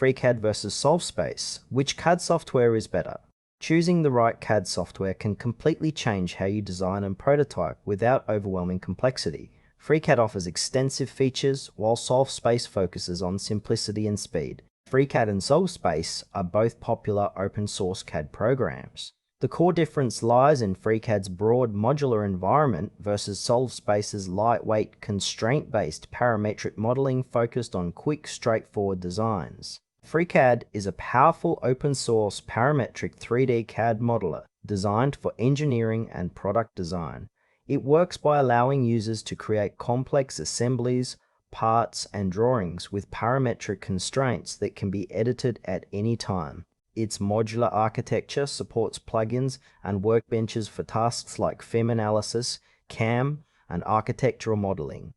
FreeCAD versus SolveSpace. Which CAD software is better? Choosing the right CAD software can completely change how you design and prototype without overwhelming complexity. FreeCAD offers extensive features, while SolveSpace focuses on simplicity and speed. FreeCAD and SolveSpace are both popular open-source CAD programs. The core difference lies in FreeCAD's broad modular environment versus SolveSpace's lightweight, constraint-based parametric modeling focused on quick, straightforward designs. FreeCAD is a powerful open-source parametric 3D CAD modeler designed for engineering and product design. It works by allowing users to create complex assemblies, parts, and drawings with parametric constraints that can be edited at any time. Its modular architecture supports plugins and workbenches for tasks like FEM analysis, CAM, and architectural modeling.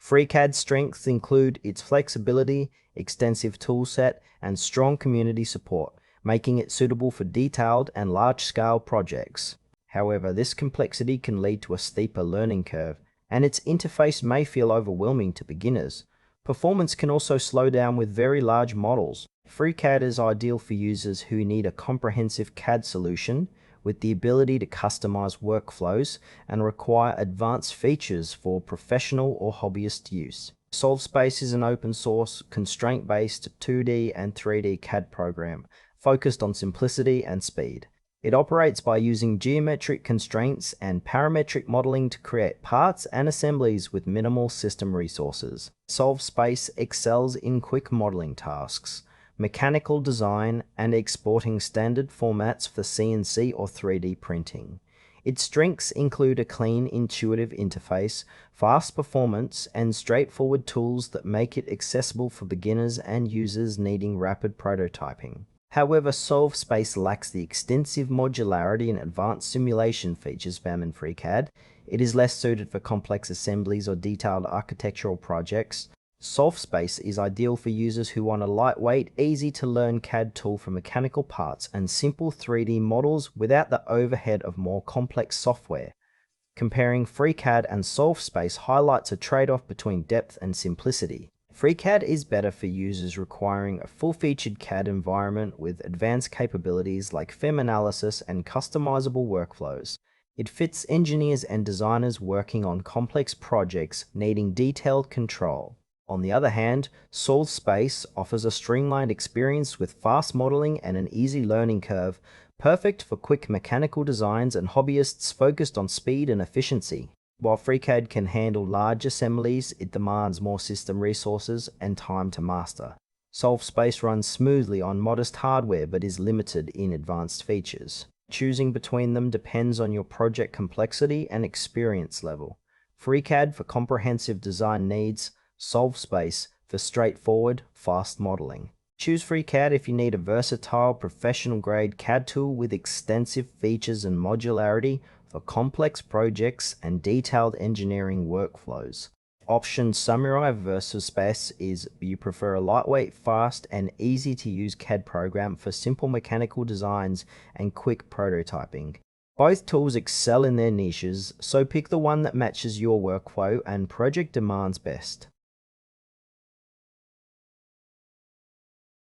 FreeCAD's strengths include its flexibility, extensive toolset, and strong community support, making it suitable for detailed and large-scale projects. However, this complexity can lead to a steeper learning curve, and its interface may feel overwhelming to beginners. Performance can also slow down with very large models. FreeCAD is ideal for users who need a comprehensive CAD solution with the ability to customize workflows and require advanced features for professional or hobbyist use. SolveSpace is an open-source, constraint-based 2D and 3D CAD program focused on simplicity and speed. It operates by using geometric constraints and parametric modeling to create parts and assemblies with minimal system resources. SolveSpace excels in quick modeling tasks, mechanical design, and exporting standard formats for CNC or 3D printing. Its strengths include a clean, intuitive interface, fast performance, and straightforward tools that make it accessible for beginners and users needing rapid prototyping. However, SolveSpace lacks the extensive modularity and advanced simulation features found in FreeCAD. It is less suited for complex assemblies or detailed architectural projects. SolveSpace is ideal for users who want a lightweight, easy-to-learn CAD tool for mechanical parts and simple 3D models without the overhead of more complex software. Comparing FreeCAD and SolveSpace highlights a trade-off between depth and simplicity. FreeCAD is better for users requiring a full-featured CAD environment with advanced capabilities like FEM analysis and customizable workflows. It fits engineers and designers working on complex projects needing detailed control. On the other hand, SolveSpace offers a streamlined experience with fast modeling and an easy learning curve, perfect for quick mechanical designs and hobbyists focused on speed and efficiency. While FreeCAD can handle large assemblies, it demands more system resources and time to master. SolveSpace runs smoothly on modest hardware but is limited in advanced features. Choosing between them depends on your project complexity and experience level. FreeCAD for comprehensive design needs, SolveSpace for straightforward, fast modeling. Choose FreeCAD if you need a versatile, professional-grade CAD tool with extensive features and modularity for complex projects and detailed engineering workflows. Option summary versus SolveSpace is you prefer a lightweight, fast, and easy-to-use CAD program for simple mechanical designs and quick prototyping. Both tools excel in their niches, so pick the one that matches your workflow and project demands best.